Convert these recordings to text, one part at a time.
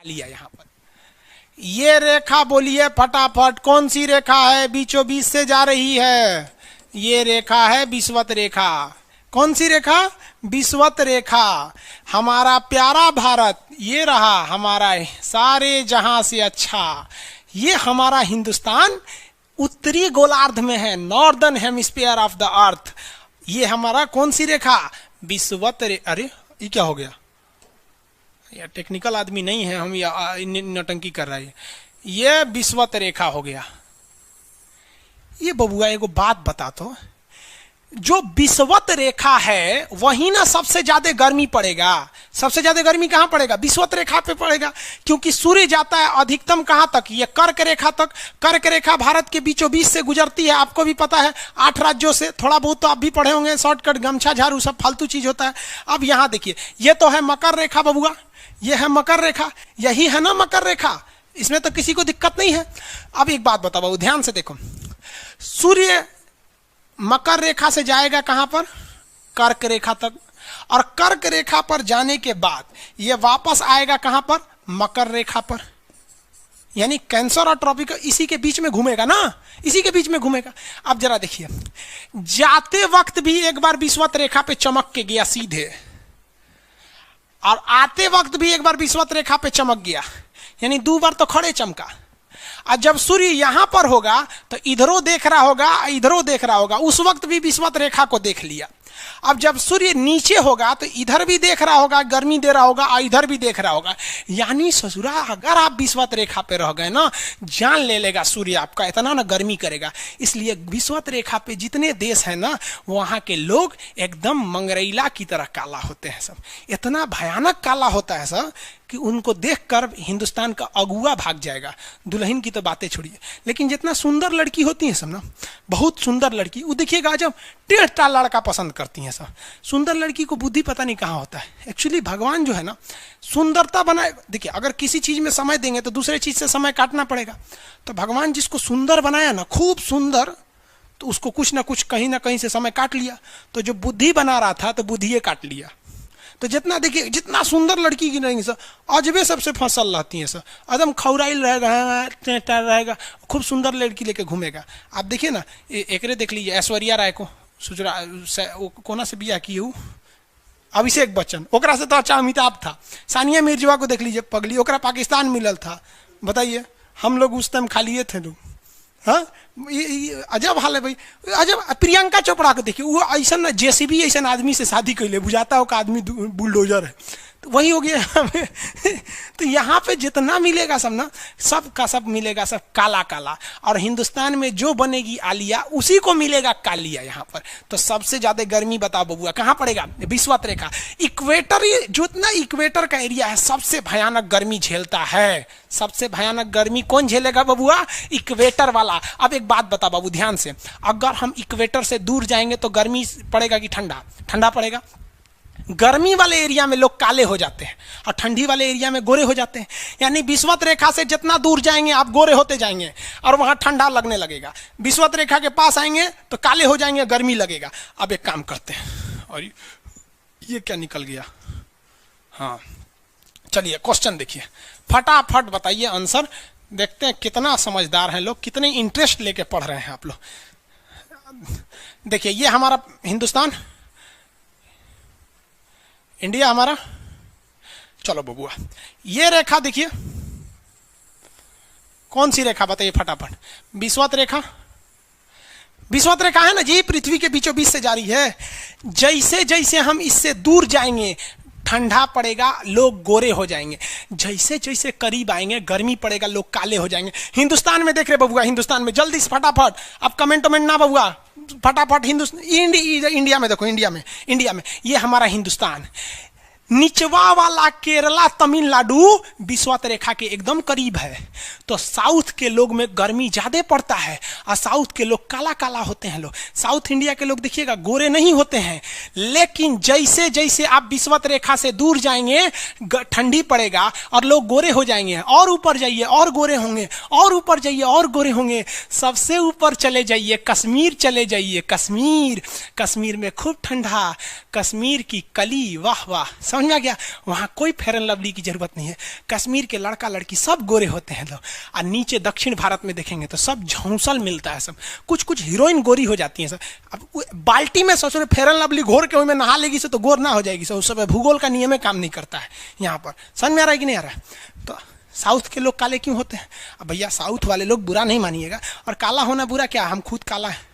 लिया यहाँ पर। ये रेखा बोलिए फटाफट, कौन सी रेखा है बीचों बीच से जा रही है? ये रेखा है विषुवत रेखा। कौन सी रेखा? विषुवत रेखा। हमारा प्यारा भारत ये रहा, हमारा सारे जहां से अच्छा। ये हमारा हिंदुस्तान उत्तरी गोलार्ध में है, northern hemisphere of the earth. ये हमारा कौन सी रेखा? विषुवत रेखा। अरे ये क्या हो गया? या टेक्निकल आदमी नहीं है हम, या नौटंकी कर रहा है। ये विषुवत रेखा हो गया। ये बबुआ एगो बात बता तो, जो विषुवत रेखा है वही ना सबसे ज्यादा गर्मी पड़ेगा। सबसे ज्यादा गर्मी कहां पड़ेगा? विषुवत रेखा पे पड़ेगा, क्योंकि सूर्य जाता है अधिकतम कहां तक? ये कर्क रेखा तक। कर्क रेखा भारत के बीचों बीच से गुजरती है, आपको भी पता है, 8 राज्यों से। थोड़ा बहुत तो आप भी पढ़े होंगे, शॉर्टकट, गमछा झाड़ू सब फालतू चीज होता है। अब यहां देखिए, ये तो है मकर रेखा बबुआ, ये है मकर रेखा, यही है ना मकर रेखा, इसमें तो किसी को दिक्कत नहीं है। अब एक बात बताओ बाबू, ध्यान से देखो, सूर्य मकर रेखा से जाएगा कहां पर? कर्क रेखा तक। और कर्क रेखा पर जाने के बाद यह वापस आएगा कहां पर? मकर रेखा पर। यानी कैंसर और ट्रॉपिकल इसी के बीच में घूमेगा ना, इसी के बीच में घूमेगा। अब जरा देखिए, जाते वक्त भी एक बार विषुवत रेखा पे चमक के गया सीधे, और आते वक्त भी एक बार विषुवत रेखा पे चमक गया, यानी 2 बार तो खड़े चमका। और जब सूर्य यहां पर होगा तो इधरों देख रहा होगा, इधरों देख रहा होगा, उस वक्त भी विषुवत रेखा को देख लिया। अब जब सूर्य नीचे होगा तो इधर भी देख रहा होगा, गर्मी दे रहा होगा, और इधर भी देख रहा होगा। यानी ससुरा अगर आप विषुवत रेखा पे रह गए ना, जान ले लेगा सूर्य आपका, इतना ना गर्मी करेगा। इसलिए विषुवत रेखा पे जितने देश है ना, वहां के लोग एकदम मंगरैला की तरह काला होते हैं सब। इतना भयानक काला होता है सब कि उनको देखकर हिंदुस्तान का अगुआ भाग जाएगा। दुल्हन की तो बातें छोड़िए, लेकिन जितना सुंदर लड़की होती है सब ना, बहुत सुंदर लड़की, वो देखिएगा जब टेढ़ा लड़का पसंद करती हैं सब। सुंदर लड़की को बुद्धि पता नहीं कहाँ होता है। एक्चुअली भगवान जो है ना, सुंदरता बनाए। देखिए, अगर किसी चीज में समय देंगे तो दूसरे चीज से समय काटना पड़ेगा। तो भगवान जिसको सुंदर बनाया ना, खूब सुंदर, तो उसको कुछ ना कुछ कहीं ना कहीं से समय काट लिया। तो जो बुद्धि बना रहा था तो बुद्धि काट लिया। तो जितना देखिए, जितना सुंदर लड़की की रहेंगी सर, अजबे सबसे फसल रहती हैं सर, एकदम खौराइल रहेगा, खूब सुंदर लड़की लेके घूमेगा। आप देखिए ना, एकरे देख लीजिए, ऐश्वर्या राय को कोना से बिया की हूँ, अभिषेक बच्चन, ओकरा से तो अच्छा अमिताभ था। सानिया मिर्जा को देख लीजिए, पगली, ओकरा पाकिस्तान मिलल था। बताइए, हम लोग उस टाइम खालिए थे लोग। हाँ, अजब हाल है भाई, अजब। प्रियंका चोपड़ा को देखिए, वो ऐसा ना जेसीबी ऐसा आदमी से शादी कैले, बुझाता हो का आदमी बुलडोजर है, तो वही हो गया। तो यहाँ पे जितना मिलेगा सब ना, सब का सब मिलेगा सब काला काला। और हिंदुस्तान में जो बनेगी आलिया, उसी को मिलेगा कालिया यहाँ पर। तो सबसे ज्यादा गर्मी बताओ बबुआ कहाँ पड़ेगा? विषुवत रेखा। इक्वेटर, जितना इक्वेटर का एरिया है सबसे भयानक गर्मी झेलता है। सबसे भयानक गर्मी कौन झेलेगा बबुआ? इक्वेटर वाला। अब एक बात बता बाबू ध्यान से, अगर हम इक्वेटर से दूर जाएंगे तो गर्मी पड़ेगा कि ठंडा? ठंडा पड़ेगा। गर्मी वाले एरिया में लोग काले हो जाते हैं और ठंडी वाले एरिया में गोरे हो जाते हैं। यानी विषुवत रेखा से जितना दूर जाएंगे आप गोरे होते जाएंगे और वहां ठंडा लगने लगेगा। विषुवत रेखा के पास आएंगे तो काले हो जाएंगे, गर्मी लगेगा। अब एक काम करते हैं, और ये क्या निकल गया? हाँ, चलिए क्वेश्चन देखिए, फटाफट बताइए आंसर। देखते हैं कितना समझदार हैं लोग, कितने इंटरेस्ट लेके पढ़ रहे हैं आप लोग। देखिए, ये हमारा हिंदुस्तान, इंडिया हमारा। चलो बबुआ, ये रेखा देखिए, कौन सी रेखा बताइए फटाफट? विषुवत रेखा। विषुवत रेखा है ना जी, पृथ्वी के बीचों बीच से जा रही है। जैसे जैसे हम इससे दूर जाएंगे ठंडा पड़ेगा, लोग गोरे हो जाएंगे। जैसे जैसे करीब आएंगे गर्मी पड़ेगा, लोग काले हो जाएंगे। हिंदुस्तान में देख रहे बबुआ, हिंदुस्तान में जल्दी से फटाफट, अब कमेंट ना बबुआ, फटाफट हिंदुस्तान, इंडिया में देखो, इंडिया में ये हमारा हिंदुस्तान। निचवा वाला केरला, तमिलनाडु विषुवत रेखा के एकदम करीब है। तो साउथ के लोग में गर्मी ज्यादा पड़ता है और साउथ के लोग काला काला होते हैं। लोग साउथ इंडिया के लोग देखिएगा गोरे नहीं होते हैं। लेकिन जैसे जैसे आप विषुवत रेखा से दूर जाएंगे ठंडी पड़ेगा और लोग गोरे हो जाएंगे। और ऊपर जाइए और गोरे होंगे, और ऊपर जाइए और गोरे होंगे। सबसे ऊपर चले जाइए, कश्मीर चले जाइए। कश्मीर में खूब ठंडा, कश्मीर की कली, वाह वाह, समझ में आ गया? वहां कोई फेयर एंड लवली की जरूरत नहीं है। कश्मीर के लड़का लड़की सब गोरे होते हैं लोग, और नीचे दक्षिण भारत में देखेंगे तो सब झौंसल मिलता है, सब कुछ कुछ हीरोइन गोरी हो जाती है सब। अब बाल्टी में सोचो फेयर एंड लवली घोर के उसमें नहा लेगी तो गोर ना हो जाएगी सब, उस समय भूगोल का नियम काम नहीं करता है यहाँ पर। समझ में आ रहा है कि नहीं आ रहा है? तो साउथ के लोग काले क्यों होते हैं? अब भैया साउथ वाले लोग बुरा नहीं मानिएगा, और काला होना बुरा क्या? हम खुद काला है,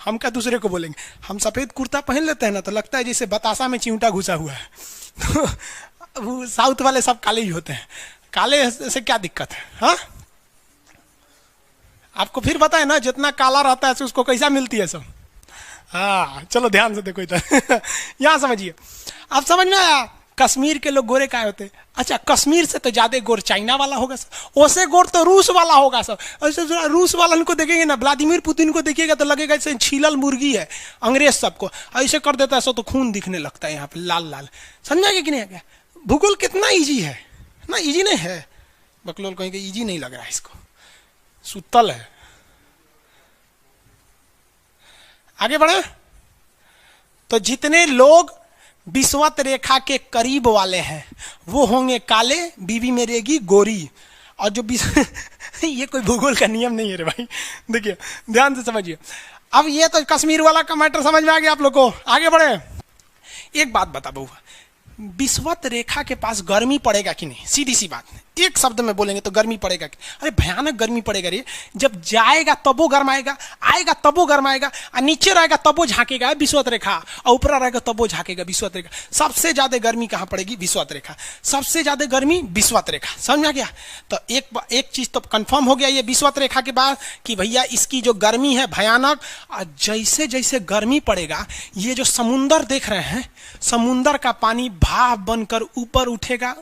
हम क्या दूसरे को बोलेंगे? हम सफेद कुर्ता पहन लेते हैं ना तो लगता है जैसे बतासा में चिमटा घुसा हुआ है। तो वो साउथ वाले सब काले ही होते हैं। काले से क्या दिक्कत है? हाँ, आपको फिर पता है ना जितना काला रहता है उसको कैसा मिलती है सब। हाँ चलो ध्यान से देखो इधर। यहाँ समझिए, अब समझ में आया कश्मीर के लोग गोरे काय होते? अच्छा, कश्मीर से तो ज्यादा गोर चाइना वाला होगा सर, ओसे गोर तो रूस वाला होगा सर। ऐसे रूस वाला को देखेंगे ना, व्लादिमीर पुतिन को देखिएगा तो लगेगा जैसे छीलल मुर्गी है। अंग्रेज सबको ऐसे कर देता है सो तो खून दिखने लगता है यहाँ पे लाल लाल। समझाएगा कि नहीं? भूगोल कितना इजी है ना? इजी नहीं है? बकलोल कहेंगे इजी नहीं लग रहा है इसको, सुतल है। आगे बढ़े तो जितने लोग विषुवत रेखा के करीब वाले हैं वो होंगे काले, बीवी में रहेगी गोरी। और जो ये कोई भूगोल का नियम नहीं है रे भाई, देखिए ध्यान से समझिए। अब ये तो कश्मीर वाला का मैटर समझ में आ गया आप लोग को। आगे बढ़े, एक बात बता बउआ, विषुवत रेखा के पास गर्मी पड़ेगा कि नहीं? सीधी सी बात, एक शब्द में बोलेंगे तो गर्मी पड़ेगा कि? अरे भयानक गर्मी पड़ेगा रे। जब जाएगा तबो गर्माएगा, आएगा तबो गर्माएगा, और नीचे रहेगा तबो झाकेगा विषुवत रेखा, और ऊपर रहेगा तबो झाकेगा विषुवत रेखा। सबसे ज्यादा गर्मी कहाँ पड़ेगी? विषुवत रेखा। सबसे ज्यादा गर्मी विषुवत रेखा। समझ में आ गया? तो एक चीज तो कंफर्म हो गया ये विषुवत रेखा के बाद कि भैया इसकी जो गर्मी है भयानक। और जैसे जैसे गर्मी पड़ेगा, ये जो समुंदर देख रहे हैं, समुंदर का पानी भाप बनकर ऊपर उठेगा।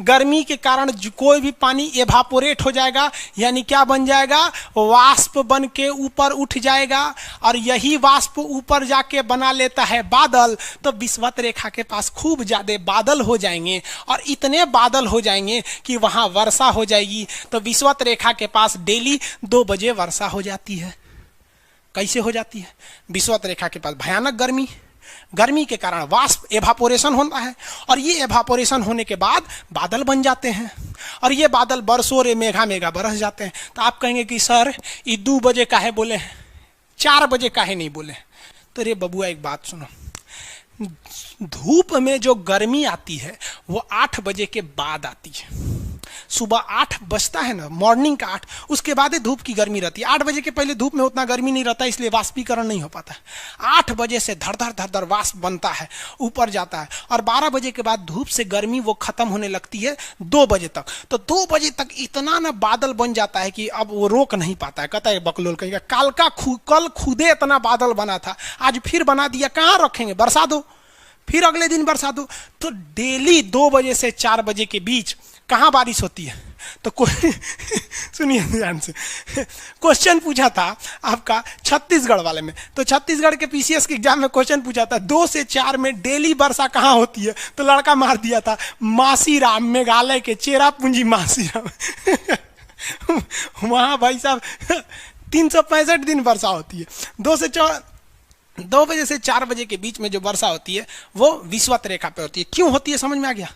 गर्मी के कारण कोई भी पानी एवापोरेट हो जाएगा, यानी क्या बन जाएगा? वाष्प बन के ऊपर उठ जाएगा, और यही वाष्प ऊपर जाके बना लेता है बादल। तो विषुवत रेखा के पास खूब ज्यादा बादल हो जाएंगे, और इतने बादल हो जाएंगे कि वहां वर्षा हो जाएगी। तो विषुवत रेखा के पास डेली 2 बजे वर्षा हो जाती है। कैसे हो जाती है? विषुवत रेखा के पास भयानक गर्मी, गर्मी के कारण वाष्प एवापोरेशन होता है, और ये एवापोरेशन होने के बाद बादल बन जाते हैं, और ये बादल बरसों रे मेघा मेघा बरस जाते हैं। तो आप कहेंगे कि सर ये 2 बजे काहे बोले, 4 बजे काहे नहीं बोले? तो रे बबुआ एक बात सुनो, धूप में जो गर्मी आती है वो 8 बजे के बाद आती है। सुबह 8 बजता है ना, मॉर्निंग का 8, उसके बाद ही धूप की गर्मी रहती है। 8 बजे के पहले धूप में उतना गर्मी नहीं रहता, इसलिए वाष्पीकरण नहीं हो पाता। 8 बजे से धर धर वाष्प बनता है, ऊपर जाता है, और 12 बजे के बाद धूप से गर्मी वो खत्म होने लगती है 2 बजे तक। तो 2 बजे तक इतना ना बादल बन जाता है कि अब वो रोक नहीं पाता है। कहता है बकलोल कहेगा कल खुदे इतना बादल बना था, आज फिर बना दिया, कहाँ रखेंगे? बरसा दो, फिर अगले दिन बरसा दो। तो डेली 2 बजे से 4 बजे के बीच कहाँ बारिश होती है? तो कोई सुनिए ध्यान से, क्वेश्चन पूछा था आपका छत्तीसगढ़ वाले में, तो छत्तीसगढ़ के पीसीएस के एग्जाम में क्वेश्चन पूछा था 2 से 4 में डेली वर्षा कहाँ होती है? तो लड़का मार दिया था मासीराम, मेघालय के चेरापूंजी मासीराम। वहां भाई साहब 365 दिन वर्षा होती है। 2 बजे से 4 बजे के बीच में जो वर्षा होती है वो विषुवत रेखा पे होती है। क्यों होती है समझ में आ गया?